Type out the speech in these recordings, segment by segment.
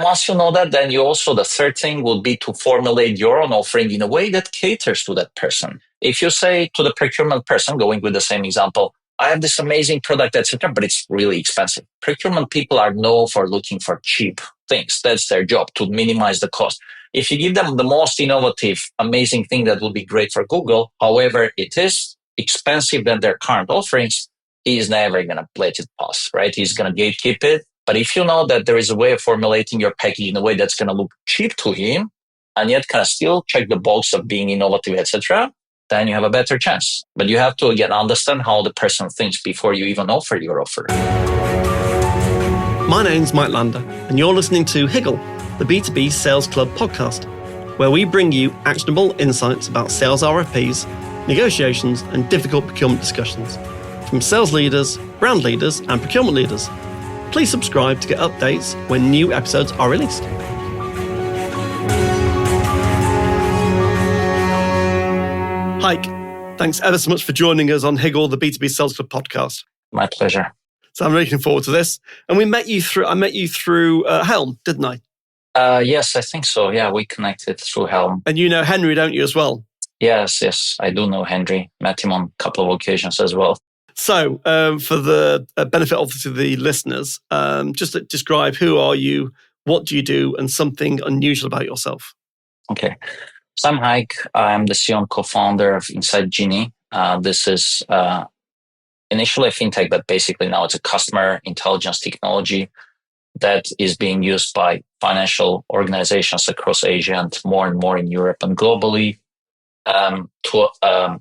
once you know that, then you also, the third thing would be to formulate your own offering in a way that caters to that person. If you say to the procurement person, going with the same example, I have this amazing product, etc., but it's really expensive. Procurement people are known for looking for cheap things. That's their job, to minimize the cost. If you give them the most innovative, amazing thing that would be great for Google, however, it is expensive than their current offerings, he is never going to let it pass, right? He's going to gatekeep it. But if you know that there is a way of formulating your package in a way that's going to look cheap to him, and yet kind of still check the box of being innovative, etc., then you have a better chance. But you have to, again, understand how the person thinks before you even offer your offer. My name's Mike Lander, and you're listening to Higgle, the B2B Sales Club podcast, where we bring you actionable insights about sales RFPs, negotiations, and difficult procurement discussions from sales leaders, brand leaders, and procurement leaders. Please subscribe to get updates when new episodes are released. Hayk, thanks ever so much for joining us on Higgle, the B2B Sales Club podcast. My pleasure. So I'm looking forward to this. And I met you through Helm, didn't I? Yes, I think so. Yeah, we connected through Helm. And you know Henry, don't you, as well? Yes, I do know Henry. Met him on a couple of occasions as well. So, for the benefit of the listeners, just to describe who are you, what do you do, and something unusual about yourself. Okay. So I'm Hayk. I'm the CEO and co-founder of InsightGenie. This is initially a fintech, but basically now it's a customer intelligence technology that is being used by financial organizations across Asia and more in Europe and globally to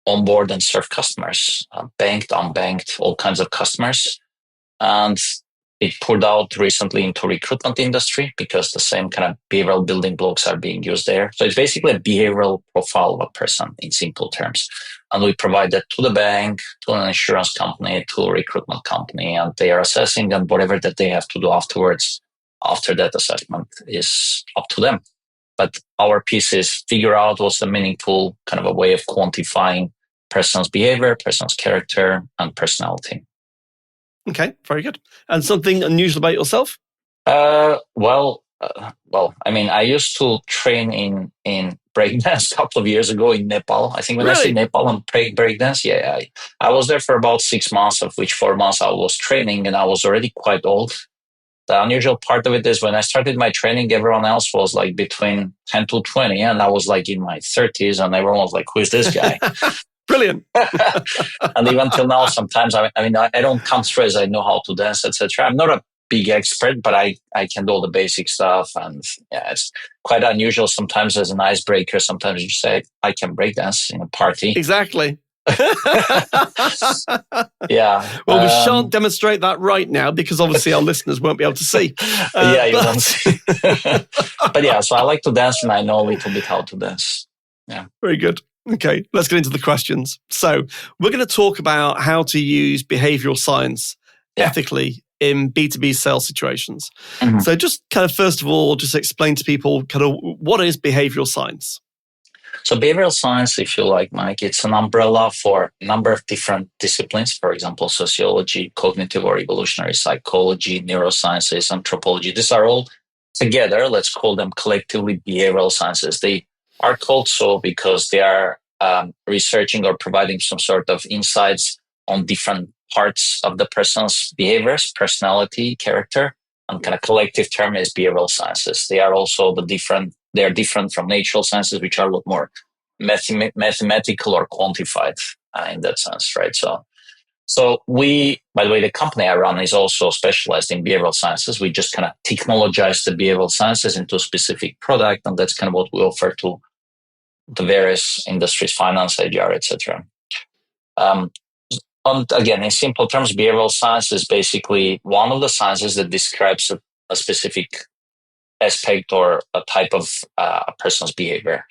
onboard and serve customers, banked, unbanked, all kinds of customers. And it poured out recently into recruitment industry because the same kind of behavioral building blocks are being used there. So it's basically a behavioral profile of a person in simple terms. And we provide that to the bank, to an insurance company, to a recruitment company, and they are assessing, and whatever that they have to do afterwards, after that assessment, is up to them. But our piece is figure out what's the meaningful kind of a way of quantifying person's behavior, person's character, and personality. Okay, very good. And something unusual about yourself? I used to train in breakdance a couple of years ago in Nepal. I think when Really? I say Nepal and breakdance, I was there for about 6 months, of which 4 months I was training, and I was already quite old. The unusual part of it is when I started my training, everyone else was like between 10 to 20, and I was like in my 30s, and everyone was like, who is this guy? Brilliant. And even till now, sometimes, I don't come through as I know how to dance, etc. I'm not a big expert, but I can do all the basic stuff. And yeah, it's quite unusual sometimes as an icebreaker. Sometimes you say, I can break dance in a party. Exactly. Yeah. Well, we shan't demonstrate that right now because obviously our listeners won't be able to see. You won't see. But yeah, so I like to dance and I know a little bit how to dance. Yeah. Very good. Okay, let's get into the questions. So we're going to talk about how to use behavioral science ethically in B2B sales situations. Mm-hmm. So just kind of first of all, just explain to people kind of what is behavioral science? So behavioral science, if you like, Mike, it's an umbrella for a number of different disciplines. For example, sociology, cognitive or evolutionary psychology, neurosciences, anthropology. These are all together. Let's call them collectively behavioral sciences. They are called so because they are researching or providing some sort of insights on different parts of the person's behaviors, personality, character, and kind of collective term is behavioral sciences. They are also they are different from natural sciences, which are a lot more mathematical or quantified in that sense, right? So we, by the way, the company I run is also specialized in behavioral sciences. We just kind of technologize the behavioral sciences into a specific product, and that's kind of what we offer to the various industries, finance, HR, etc. And again, in simple terms, behavioral science is basically one of the sciences that describes a specific aspect or a type of a person's behavior.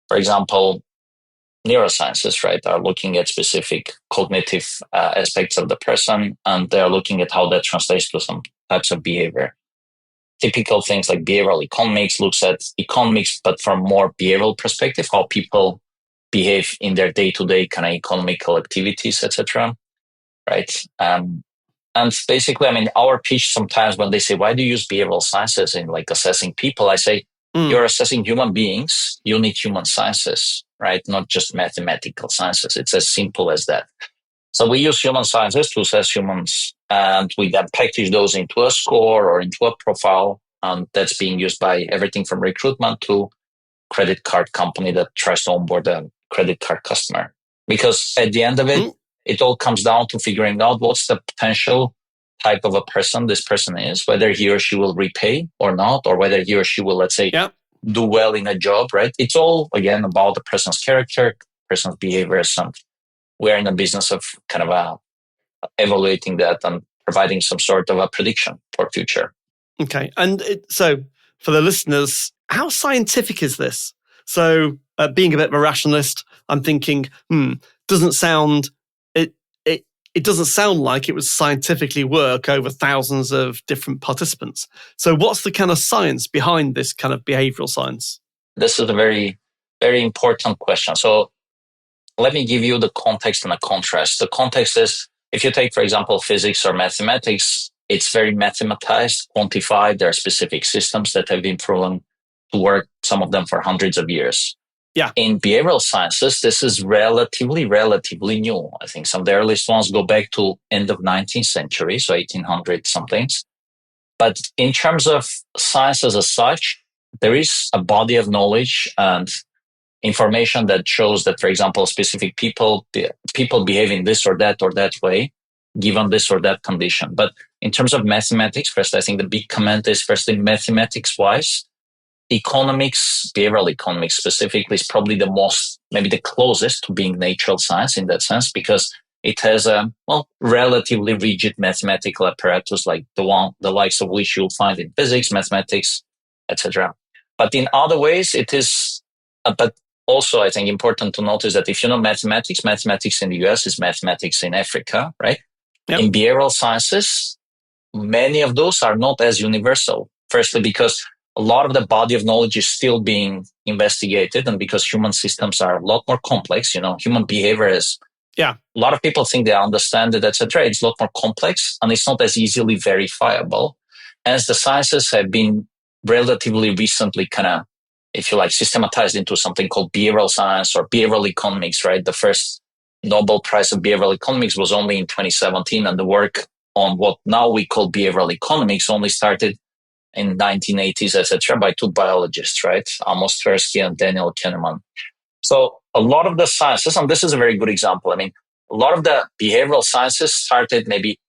For example, neurosciences, right, are looking at specific cognitive aspects of the person, and they're looking at how that translates to some types of behavior. Typical things like behavioral economics looks at economics, but from more behavioral perspective, how people behave in their day-to-day kind of economical activities, etc. Right? And basically, I mean, our pitch sometimes when they say, why do you use behavioral sciences in like assessing people? I say, you're assessing human beings. You need human sciences, right? Not just mathematical sciences. It's as simple as that. So we use human sciences to assess humans, and we then package those into a score or into a profile. That's being used by everything from recruitment to credit card company that tries to onboard a credit card customer. Because at the end of it, it all comes down to figuring out what's the potential type of a person this person is, whether he or she will repay or not, or whether he or she will, let's say, do well in a job, right? It's all, again, about the person's character, person's behaviors, and we're in the business of kind of evaluating that and providing some sort of a prediction for future. Okay. And so for the listeners, how scientific is this? So being a bit of a rationalist, I'm thinking, doesn't sound it doesn't sound like it would scientifically work over thousands of different participants. So what's the kind of science behind this kind of behavioral science? This is a very, very important question. So let me give you the context and the contrast. The context is, if you take, for example, physics or mathematics, it's very mathematized, quantified. There are specific systems that have been proven to work, some of them for hundreds of years. Yeah. In behavioral sciences, this is relatively new. I think some of the earliest ones go back to end of 19th century, so 1800 somethings. But in terms of sciences as such, there is a body of knowledge and information that shows that, for example, specific people behave in this or that way, given this or that condition. But in terms of mathematics, first, I think the big comment is, firstly, mathematics-wise, economics, behavioral economics specifically, is probably the most, maybe the closest to being natural science in that sense, because it has a, relatively rigid mathematical apparatus like the likes of which you'll find in physics, mathematics, etc. But in other ways, it is, but also I think important to notice that if you know mathematics in the US is mathematics in Africa, right? Yep. In behavioral sciences, many of those are not as universal. Firstly, because a lot of the body of knowledge is still being investigated, and because human systems are a lot more complex, human behavior is, a lot of people think they understand it, etc. It's a lot more complex, and it's not as easily verifiable. As the sciences have been relatively recently kind of, if you like, systematized into something called behavioral science or behavioral economics, right? The first Nobel Prize of behavioral economics was only in 2017, and the work on what now we call behavioral economics only started in 1980s, etc., by two biologists, right? Amos Tversky and Daniel Kahneman. So a lot of the sciences, and this is a very good example. I mean, a lot of the behavioral sciences started maybe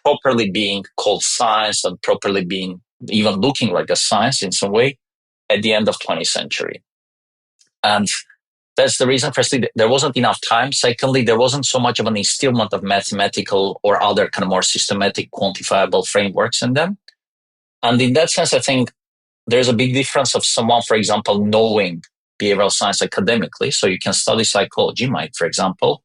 properly being called science and properly being even looking like a science in some way at the end of 20th century. And that's the reason. Firstly, there wasn't enough time. Secondly, there wasn't so much of an instillment of mathematical or other kind of more systematic quantifiable frameworks in them. And in that sense, I think there's a big difference of someone, for example, knowing behavioral science academically. So you can study psychology, Mike, for example,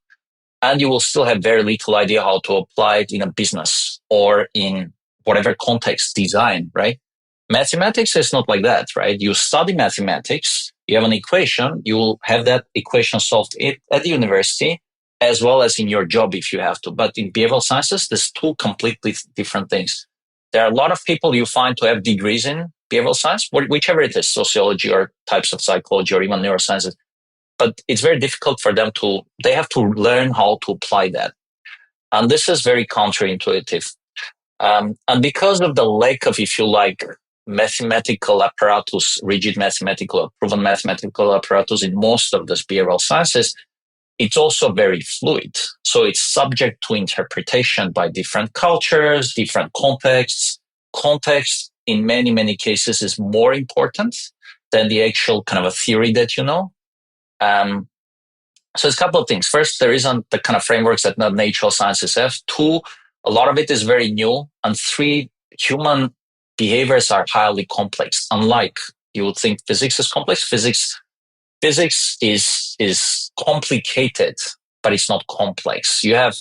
and you will still have very little idea how to apply it in a business or in whatever context, design, right? Mathematics is not like that, right? You study mathematics, you have an equation, you will have that equation solved at the university as well as in your job if you have to. But in behavioral sciences, there's two completely different things. There are a lot of people you find to have degrees in behavioral science, whichever it is, sociology or types of psychology or even neurosciences. But it's very difficult for them they have to learn how to apply that. And this is very counterintuitive. And because of the lack of, if you like, mathematical apparatus, rigid mathematical or proven mathematical apparatus in most of the behavioral sciences, it's also very fluid. So it's subject to interpretation by different cultures, different contexts. Context in many, many cases is more important than the actual kind of a theory that you know. So it's a couple of things. First, there isn't the kind of frameworks that natural sciences have. Two, a lot of it is very new. And three, human behaviors are highly complex. Unlike you would think physics is complex, physics is complicated, but it's not complex. You have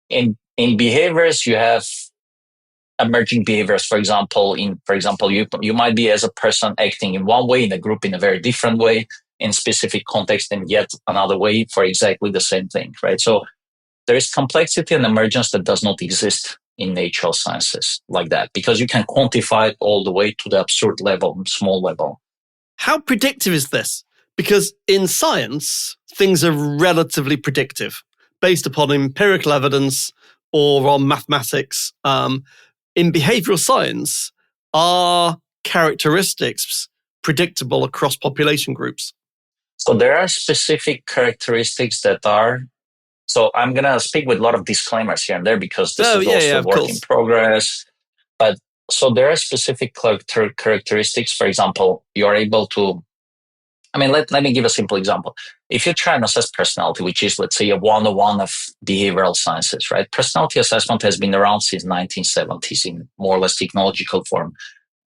in behaviors, you have emerging behaviors. For example, you might be as a person acting in one way, in a group in a very different way, in specific context, and yet another way for exactly the same thing, right? So there is complexity and emergence that does not exist in natural sciences like that, because you can quantify it all the way to the absurd level, small level. How predictive is this? Because in science, things are relatively predictive based upon empirical evidence or on mathematics. In behavioral science, are characteristics predictable across population groups? So there are specific characteristics that are. So I'm going to speak with a lot of disclaimers here and there, because this is also a work in progress. But so there are specific characteristics. For example, you are able to, let me give a simple example. If you try and assess personality, which is, let's say, a 101 of behavioral sciences, right? Personality assessment has been around since 1970s in more or less technological form.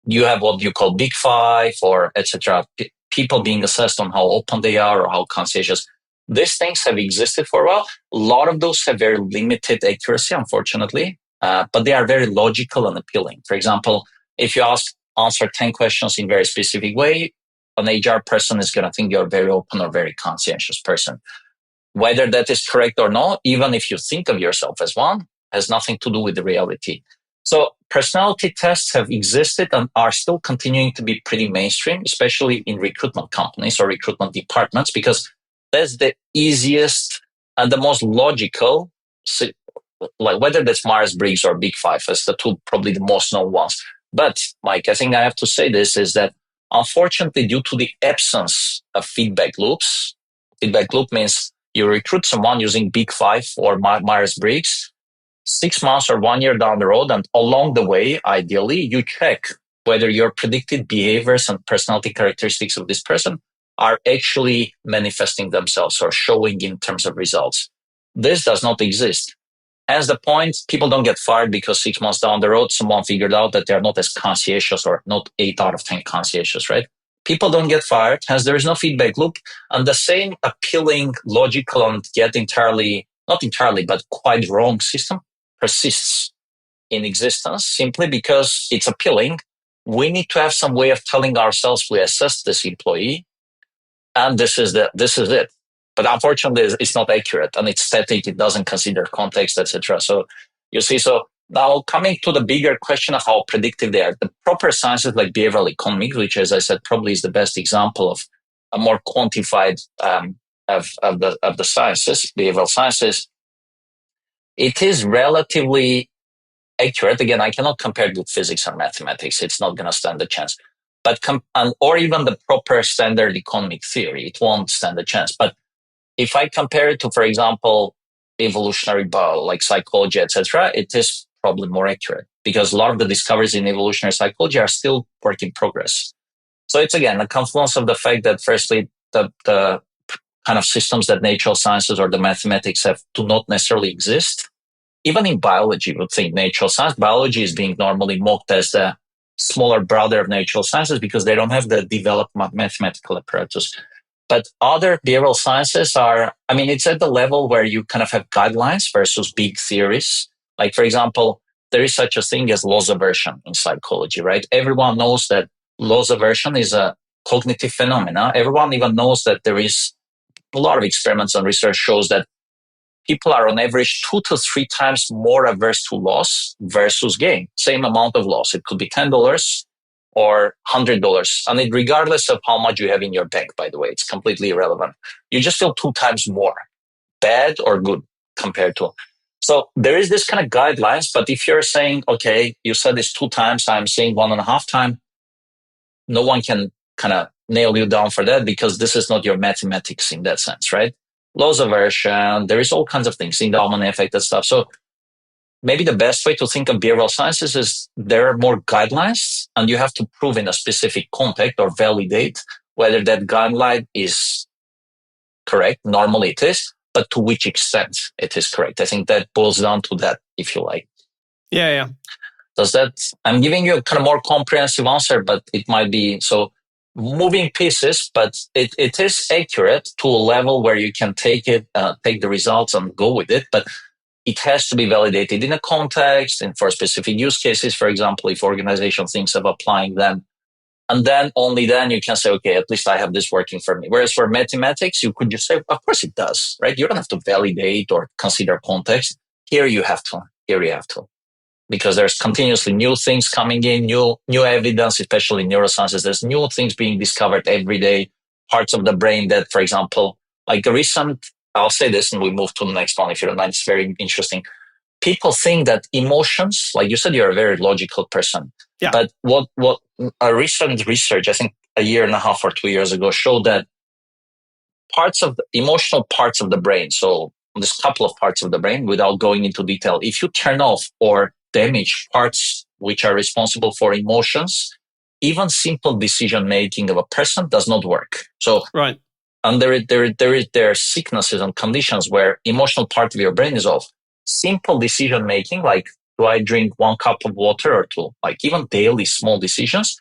You have what you call Big Five or etc. People being assessed on how open they are or how conscientious. These things have existed for a while. A lot of those have very limited accuracy, unfortunately, but they are very logical and appealing. For example, if you answer 10 questions in a very specific way, an HR person is going to think you're a very open or very conscientious person. Whether that is correct or not, even if you think of yourself as one, has nothing to do with the reality. So personality tests have existed and are still continuing to be pretty mainstream, especially in recruitment companies or recruitment departments, because that's the easiest and the most logical, like whether that's Myers-Briggs or Big Five as the two, probably the most known ones. But Mike, I think I have to say this is that unfortunately, due to the absence of feedback loops, feedback loop means you recruit someone using Big Five or Myers-Briggs, 6 months or 1 year down the road, and along the way, ideally, you check whether your predicted behaviors and personality characteristics of this person are actually manifesting themselves or showing in terms of results. This does not exist. As the point, people don't get fired because 6 months down the road, someone figured out that they're not as conscientious or not 8 out of 10 conscientious, right? People don't get fired, hence there is no feedback loop. And the same appealing, logical, and yet not entirely, but quite wrong system persists in existence simply because it's appealing. We need to have some way of telling ourselves we assess this employee and this is it. But unfortunately, it's not accurate and it's static. It doesn't consider context, etc. So you see, so now coming to the bigger question of how predictive they are, the proper sciences like behavioral economics, which, as I said, probably is the best example of a more quantified of the sciences, behavioral sciences, it is relatively accurate. Again, I cannot compare it with physics or mathematics. It's not going to stand a chance. But or even the proper standard economic theory, it won't stand a chance. But if I compare it to, for example, evolutionary bio, like psychology, etc., it is probably more accurate because a lot of the discoveries in evolutionary psychology are still work in progress. So it's again a confluence of the fact that firstly, the kind of systems that natural sciences or the mathematics have do not necessarily exist. Even in biology, you would think natural science, biology is being normally mocked as the smaller brother of natural sciences because they don't have the developed mathematical apparatus. But other behavioral sciences it's at the level where you kind of have guidelines versus big theories. Like, for example, there is such a thing as loss aversion in psychology, right? Everyone knows that loss aversion is a cognitive phenomena. Everyone even knows that there is a lot of experiments and research shows that people are on average 2 to 3 times more averse to loss versus gain. Same amount of loss. It could be $10 or $100. And regardless of how much you have in your bank, by the way, it's completely irrelevant. You just feel 2 times more bad or good compared to. So there is this kind of guidelines. But if you're saying, okay, you said it's 2 times, I'm saying 1.5 times, no one can kind of nail you down for that because this is not your mathematics in that sense, right? Loss aversion, there is all kinds of things, endowment effect and stuff. So maybe the best way to think of behavioral sciences is there are more guidelines and you have to prove in a specific context or validate whether that guideline is correct. Normally it is, but to which extent it is correct. I think that boils down to that, if you like. Yeah. I'm giving you a kind of more comprehensive answer, but it might be so moving pieces, but it is accurate to a level where you can take the results and go with it. But it has to be validated in a context and for specific use cases. For example, if organization thinks of applying them, and then only then you can say, okay, at least I have this working for me. Whereas for mathematics, you could just say, of course it does, right? You don't have to validate or consider context. Here you have to. because there's continuously new things coming in, new evidence, especially in neurosciences. There's new things being discovered every day, parts of the brain that, for example, like a recent, I'll say this and we move to the next one if you don't mind, it's very interesting. People think that emotions, like you said, you're a very logical person. Yeah. But what a recent research, I think a year and a half or 2 years ago, showed that parts of the emotional parts of the brain, so there's a couple of parts of the brain without going into detail, if you turn off or damage parts which are responsible for emotions, even simple decision making of a person does not work. So right. And there are sicknesses and conditions where emotional part of your brain is off. Simple decision making, like do I drink 1 cup of water or 2, like even daily small decisions,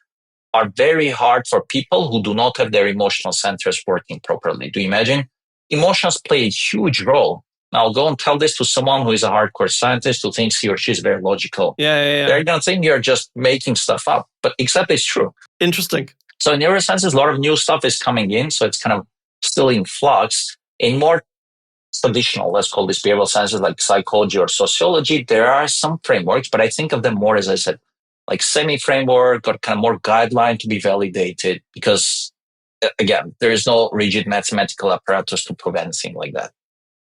are very hard for people who do not have their emotional centers working properly. Do you imagine? Emotions play a huge role. Now go and tell this to someone who is a hardcore scientist who thinks he or she is very logical. Yeah. They're going to think you're just making stuff up, but except it's true. Interesting. So in neurosciences, a lot of new stuff is coming in. So it's kind of still in flux. In more traditional, let's call this behavioral sciences like psychology or sociology, there are some frameworks, but I think of them more, as I said, like semi-framework or kind of more guideline to be validated, because again, there is no rigid mathematical apparatus to prove anything like that.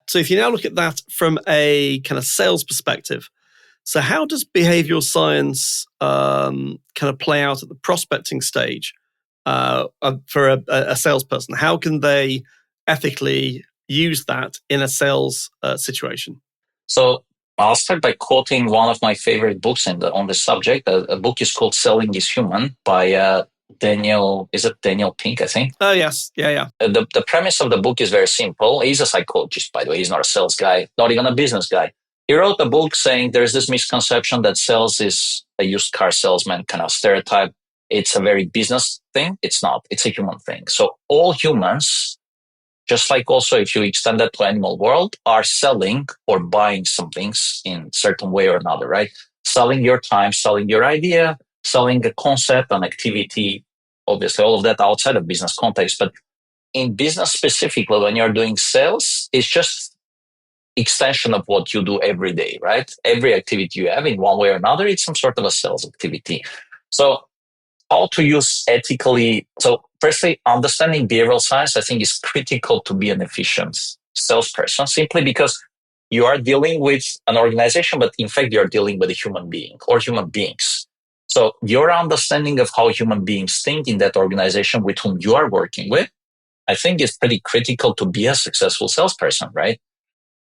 So if you now look at that from a kind of sales perspective, so how does behavioral science kind of play out at the prospecting stage for a salesperson? How can they ethically use that in a sales situation? So I'll start by quoting one of my favorite books on the subject. A book is called Selling is Human by Daniel Pink, I think? Oh, yes. Yeah. The premise of the book is very simple. He's a psychologist, by the way. He's not a sales guy, not even a business guy. He wrote a book saying there's this misconception that sales is a used car salesman kind of stereotype. It's a very business thing. It's not. It's a human thing. So all humans, just like also if you extend that to animal world, are selling or buying some things in certain way or another, right? Selling your time, selling your idea, selling a concept, an activity, obviously all of that outside of business context. But in business specifically, when you're doing sales, it's just extension of what you do every day, right? Every activity you have in one way or another, it's some sort of a sales activity. So how to use ethically. So firstly, understanding behavioral science, I think, is critical to be an efficient salesperson, simply because you are dealing with an organization, but in fact, you're dealing with a human being or human beings. So your understanding of how human beings think in that organization with whom you are working with, I think is pretty critical to be a successful salesperson, right?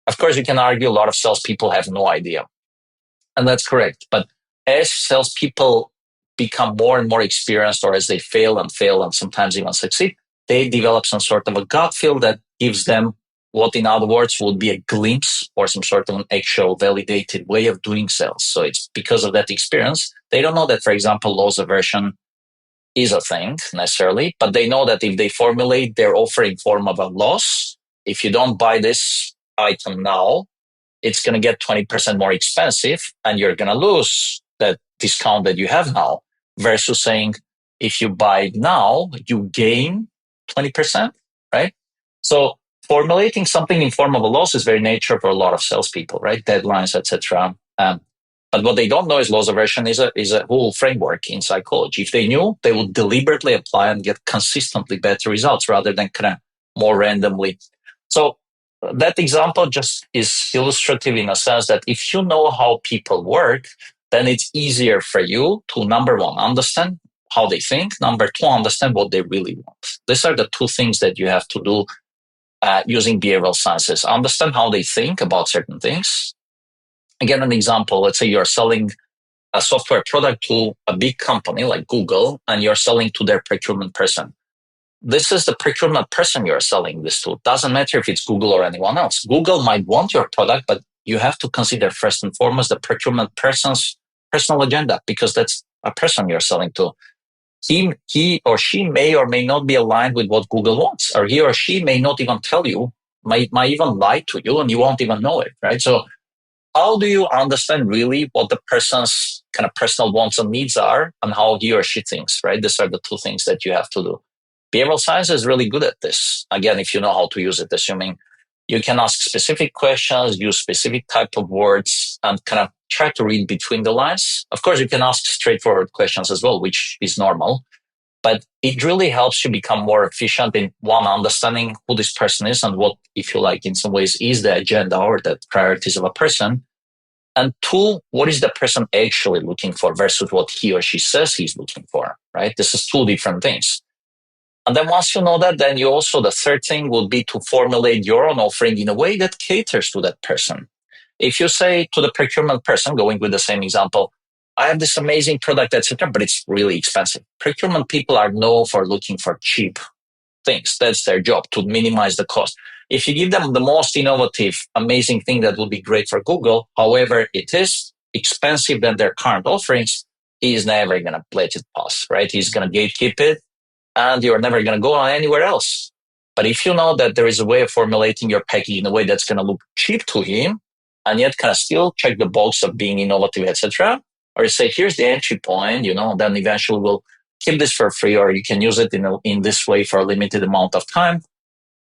Of course, you can argue a lot of salespeople have no idea. And that's correct. But as salespeople become more and more experienced, or as they fail and sometimes even succeed, they develop some sort of a gut feel that gives them what in other words would be a glimpse or some sort of an actual validated way of doing sales. So it's because of that experience. They don't know that, for example, loss aversion is a thing necessarily, but they know that if they formulate their offer in form of a loss, if you don't buy this item now, it's going to get 20% more expensive and you're going to lose that discount that you have now, versus saying, if you buy it now, you gain 20%, right? So formulating something in form of a loss is very nature for a lot of salespeople, right? Deadlines, etc. But what they don't know is loss aversion is a whole framework in psychology. If they knew, they would deliberately apply and get consistently better results rather than kind of more randomly. So that example just is illustrative in a sense that if you know how people work, then it's easier for you to, number one, understand how they think. Number two, understand what they really want. These are the two things that you have to do using behavioral sciences. Understand how they think about certain things. Again, an example, let's say you're selling a software product to a big company like Google, and you're selling to their procurement person. This is the procurement person you're selling this to. Doesn't matter if it's Google or anyone else. Google might want your product, but you have to consider first and foremost the procurement person's personal agenda, because that's a person you're selling to. He or she may or may not be aligned with what Google wants, or he or she may not even tell you, might even lie to you, and you won't even know it, right? So how do you understand really what the person's kind of personal wants and needs are and how he or she thinks, right? These are the two things that you have to do. Behavioral science is really good at this. Again, if you know how to use it, assuming You can ask specific questions, use specific type of words, and kind of try to read between the lines. Of course, you can ask straightforward questions as well, which is normal. But it really helps you become more efficient in one, understanding who this person is and what, if you like, in some ways is the agenda or the priorities of a person. And two, what is the person actually looking for versus what he or she says he's looking for, right? This is two different things. And then once you know that, then you also, the third thing would be to formulate your own offering in a way that caters to that person. If you say to the procurement person, going with the same example, I have this amazing product, etc., but it's really expensive. Procurement people are known for looking for cheap things. That's their job, to minimize the cost. If you give them the most innovative, amazing thing that would be great for Google, however, it is expensive than their current offerings, he is never going to let it pass, right? He's going to gatekeep it, and you're never going to go anywhere else. But if you know that there is a way of formulating your package in a way that's going to look cheap to him, and yet kind of still check the box of being innovative, etc., or you say, here's the entry point, then eventually we'll keep this for free, or you can use it in this way for a limited amount of time,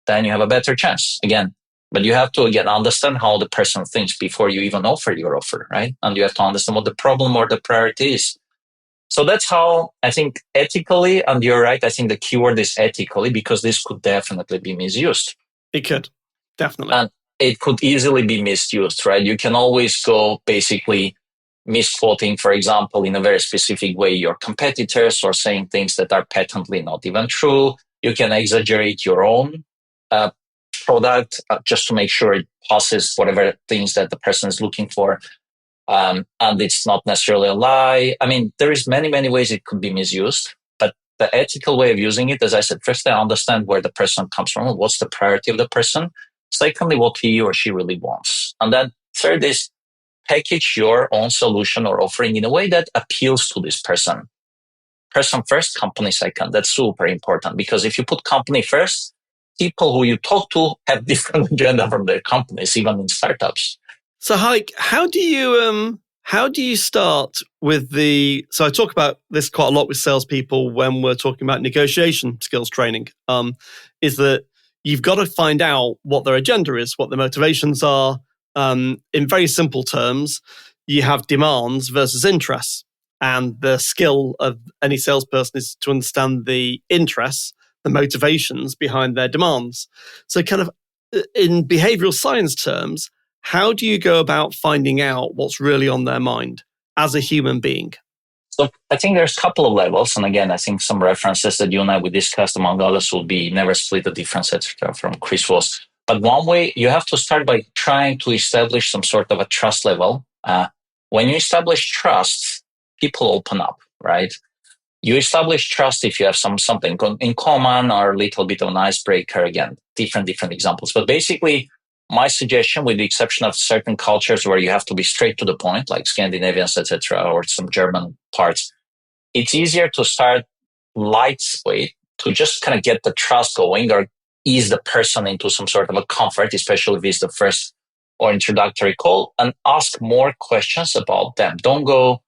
then you have a better chance again. But you have to, again, understand how the person thinks before you even offer your offer, right? And you have to understand what the problem or the priority is. So that's how I think ethically, and you're right, I think the keyword is ethically, because this could definitely be misused. It could, definitely. And it could easily be misused, right? You can always go basically misquoting, for example, in a very specific way, your competitors, or saying things that are patently not even true. You can exaggerate your own product just to make sure it passes whatever things that the person is looking for. And it's not necessarily a lie. I mean, there is many, many ways it could be misused, but the ethical way of using it, as I said, first, I understand where the person comes from, what's the priority of the person. Secondly, what he or she really wants. And then third is package your own solution or offering in a way that appeals to this person. Person first, company second. That's super important, because if you put company first, people who you talk to have different agenda from their companies, even in startups. So, Hayk, how do you start with so I talk about this quite a lot with salespeople when we're talking about negotiation skills training, is that you've got to find out what their agenda is, what their motivations are. In very simple terms, you have demands versus interests. And the skill of any salesperson is to understand the interests, the motivations behind their demands. So kind of in behavioral science terms, how do you go about finding out what's really on their mind as a human being? So I think there's a couple of levels. And again, I think some references that you and I we discussed, among others, will be never split the difference, etc., from Chris Voss. But one way, you have to start by trying to establish some sort of a trust level. When you establish trust, people open up, right? You establish trust if you have something in common or a little bit of an icebreaker. Again, different examples. But basically, my suggestion, with the exception of certain cultures where you have to be straight to the point, like Scandinavians, etc., or some German parts, it's easier to start lightweight to just kind of get the trust going or ease the person into some sort of a comfort, especially if it's the first or introductory call, and ask more questions about them. Don't go,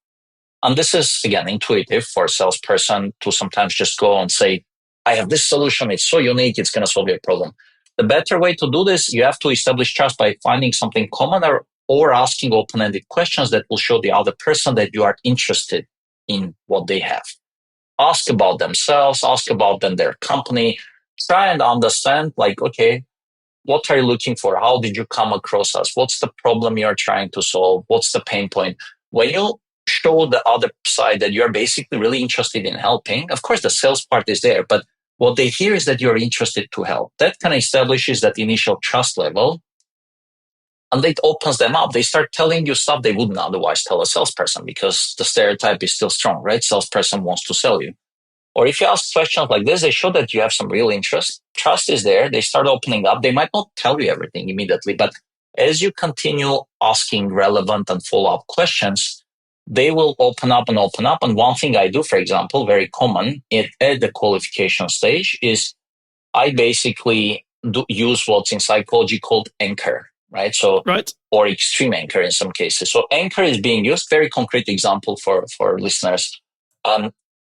and this is, again, intuitive for a salesperson to sometimes just go and say, I have this solution, it's so unique, it's going to solve your problem. The better way to do this, you have to establish trust by finding something common or asking open-ended questions that will show the other person that you are interested in what they have. Ask about themselves, ask about them, their company. Try and understand, like, okay, what are you looking for? How did you come across us? What's the problem you're trying to solve? What's the pain point? When you show the other side that you're basically really interested in helping, of course, the sales part is there, but what they hear is that you're interested to help. That kind of establishes that initial trust level, and it opens them up. They start telling you stuff they wouldn't otherwise tell a salesperson, because the stereotype is still strong, right? Salesperson wants to sell you. Or if you ask questions like this, they show that you have some real interest. Trust is there. They start opening up. They might not tell you everything immediately, but as you continue asking relevant and follow-up questions, they will open up and open up. And one thing I do, for example, very common at the qualification stage, is I basically use what's in psychology called anchor, right? So, right. Or extreme anchor in some cases. So anchor is being used. Very concrete example for listeners.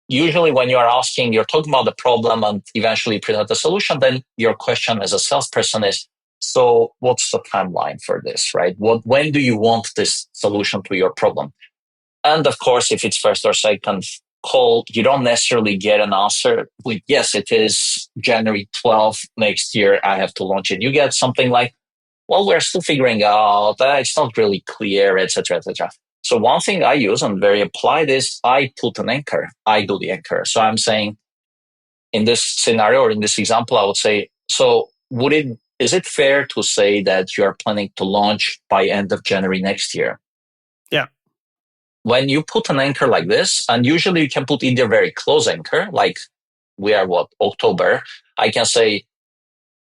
Usually when you are asking, you're talking about the problem and eventually present a solution, then your question as a salesperson is, So what's the timeline for this, right? When do you want this solution to your problem? And of course, if it's first or second call, you don't necessarily get an answer with, yes, it is January 12th next year. I have to launch it. You get something like, well, we're still figuring out that it's not really clear, etc., etc. So one thing I use and very applied is I put an anchor. I do the anchor. So I'm saying in this scenario or in this example, I would say, so is it fair to say that you are planning to launch by end of January next year? Yeah. When you put an anchor like this, and usually you can put either very close anchor, like we are October, I can say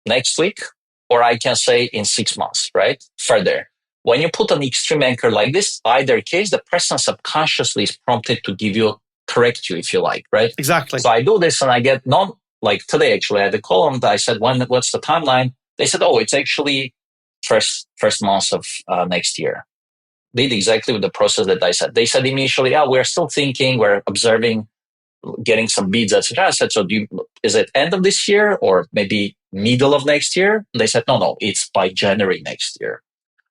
next week, or I can say in 6 months, right? Further. When you put an extreme anchor like this, either case, the person subconsciously is prompted to correct you if you like, right? Exactly. So I do this and I get like today actually I had a call and I said, what's the timeline? They said, oh, it's actually first month of next year. Did exactly with the process that I said. They said initially, we're still thinking, we're observing, getting some beads, etc. I said, so is it end of this year or maybe middle of next year? And they said, no, it's by January next year.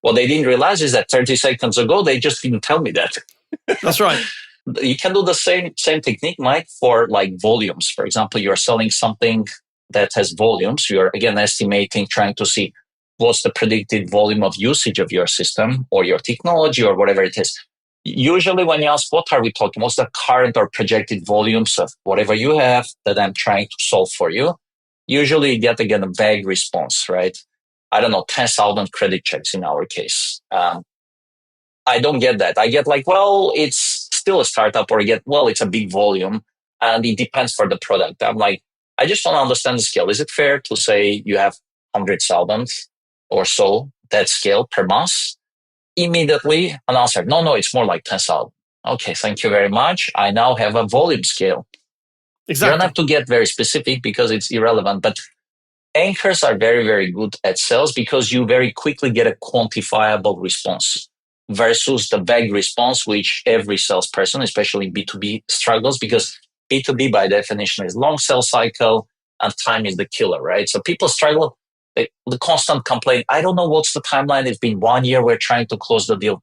What they didn't realize is that 30 seconds ago, they just didn't tell me that. That's right. You can do the same technique, Mike, for like volumes. For example, you're selling something that has volumes. You're again estimating, trying to see what's the predicted volume of usage of your system or your technology or whatever it is. Usually when you ask, what are we talking? What's the current or projected volumes of whatever you have that I'm trying to solve for you? Usually you get again a vague response, right? I don't know, 10,000 credit checks in our case. I don't get that. I get like, well, it's still a startup, or I get, well, it's a big volume and it depends for the product. I'm like, I just want to understand the scale. Is it fair to say you have 100,000 or so that scale per month? Immediately an answer, no, it's more like 10,000. Okay, thank you very much. I now have a volume scale. Exactly. You don't have to get very specific because it's irrelevant, but anchors are very, very good at sales because you very quickly get a quantifiable response versus the vague response, which every salesperson, especially in B2B, struggles because B2B by definition is long sales cycle and time is the killer, right? So people struggle. The constant complaint, I don't know what's the timeline. It's been 1 year. We're trying to close the deal.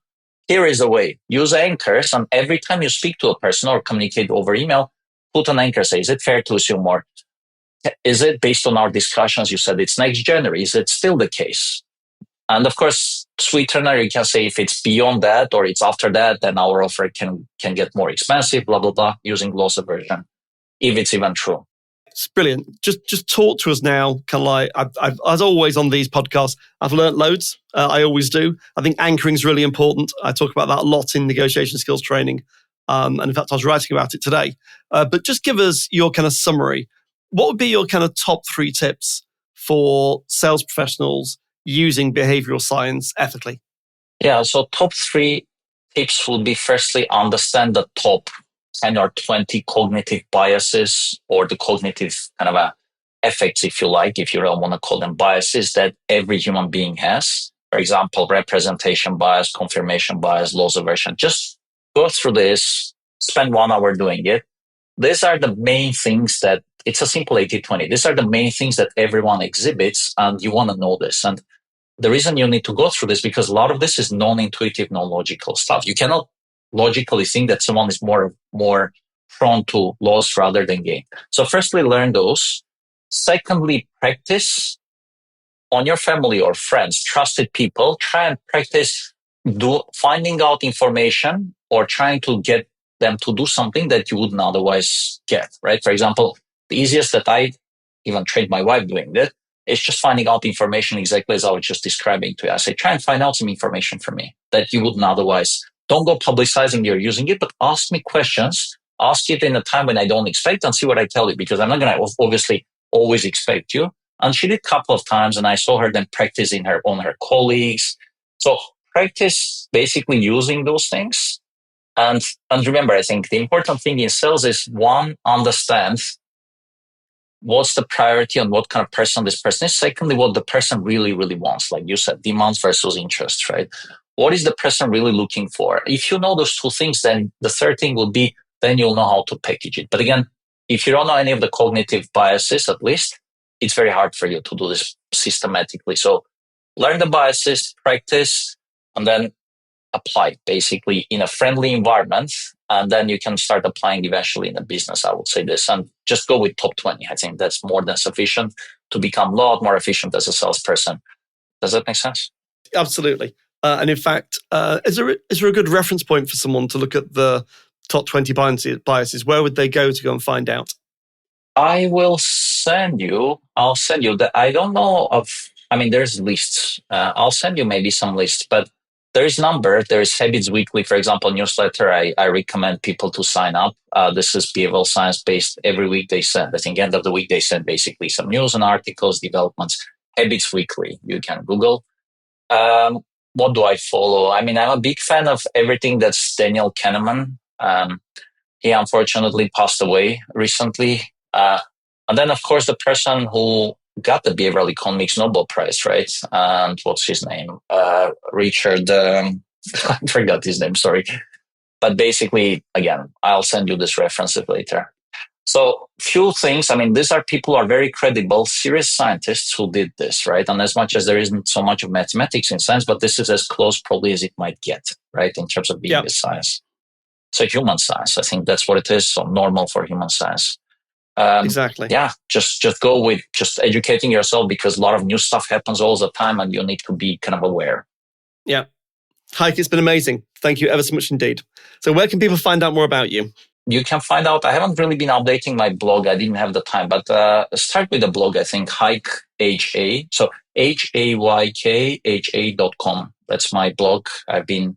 Here is a way. Use anchors. And every time you speak to a person or communicate over email, put an anchor. Say, is it fair to assume more? Is it based on our discussions? You said it's next January. Is it still the case? And of course, sweetener, you can say if it's beyond that or it's after that, then our offer can get more expensive, blah, blah, blah, using loss aversion, if it's even true. It's brilliant. Just talk to us now. Kind of like, I've as always on these podcasts, I've learnt loads. I always do. I think anchoring is really important. I talk about that a lot in negotiation skills training. And in fact, I was writing about it today. But just give us your kind of summary. What would be your kind of top 3 tips for sales professionals using behavioral science ethically? Yeah, so top 3 tips would be firstly, understand the top 10 or 20 cognitive biases or the cognitive kind of effects, if you like, if you don't want to call them biases, that every human being has. For example, representation bias, confirmation bias, loss aversion. Just go through this, spend 1 hour doing it. These are the main things that it's a simple 80-20. These are the main things that everyone exhibits and you want to know this. And the reason you need to go through this because a lot of this is non-intuitive, non-logical stuff. You cannot logically think that someone is more prone to loss rather than gain. So firstly, learn those. Secondly, practice on your family or friends, trusted people. Try and practice finding out information or trying to get them to do something that you wouldn't otherwise get, right? For example, the easiest that I even trained my wife doing that is just finding out information exactly as I was just describing to you. I say, try and find out some information for me that you wouldn't otherwise. Don't go publicizing you're using it, but ask me questions. Ask it in a time when I don't expect and see what I tell you, because I'm not going to obviously always expect you. And she did a couple of times and I saw her then practicing on her colleagues. So practice basically using those things. And remember, I think the important thing in sales is one, understand what's the priority and what kind of person this person is. Secondly, what the person really, really wants. Like you said, demands versus interest, right? What is the person really looking for? If you know those 2 things, then the third thing will be, then you'll know how to package it. But again, if you don't know any of the cognitive biases, at least, it's very hard for you to do this systematically. So learn the biases, practice, and then apply basically in a friendly environment. And then you can start applying eventually in a business, I would say this. And just go with top 20. I think that's more than sufficient to become a lot more efficient as a salesperson. Does that make sense? Absolutely. And in fact, is there a good reference point for someone to look at the top 20 biases? Where would they go to go and find out? I'll send you that. I don't know there's lists. I'll send you maybe some lists, but there is Habits Weekly, for example, newsletter. I recommend people to sign up. This is behavioral science based. Every week they send, I think end of the week, they send basically some news and articles, developments. Habits Weekly, you can Google. What do I follow? I'm a big fan of everything that's Daniel Kahneman. He unfortunately passed away recently. And then, of course, the person who got the behavioral economics Nobel Prize, right? And what's his name? Richard, I forgot his name, sorry. But basically, again, I'll send you this references later. So few things, these are people who are very credible, serious scientists who did this, right? And as much as there isn't so much of mathematics in science, but this is as close probably as it might get, right? In terms of being a science. So human science, I think that's what it is. So normal for human science. Exactly. Yeah, just go with just educating yourself, because a lot of new stuff happens all the time and you need to be kind of aware. Yeah. Hayk, it's been amazing. Thank you ever so much indeed. So where can people find out more about you? You can find out, I haven't really been updating my blog. I didn't have the time, but start with the blog, I think, Hayk, H-A. So HAYKHA.com. That's my blog. I've been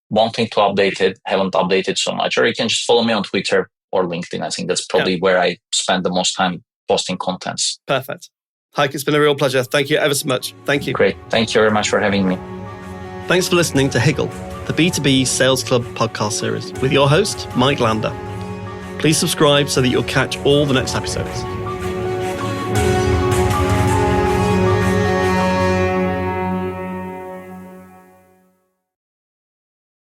wanting to update it, haven't updated so much. Or you can just follow me on Twitter or LinkedIn. I think that's probably where I spend the most time posting contents. Perfect. Hayk, it's been a real pleasure. Thank you ever so much. Thank you. Great. Thank you very much for having me. Thanks for listening to Higgle, the B2B Sales Club podcast series with your host, Mike Lander. Please subscribe so that you'll catch all the next episodes.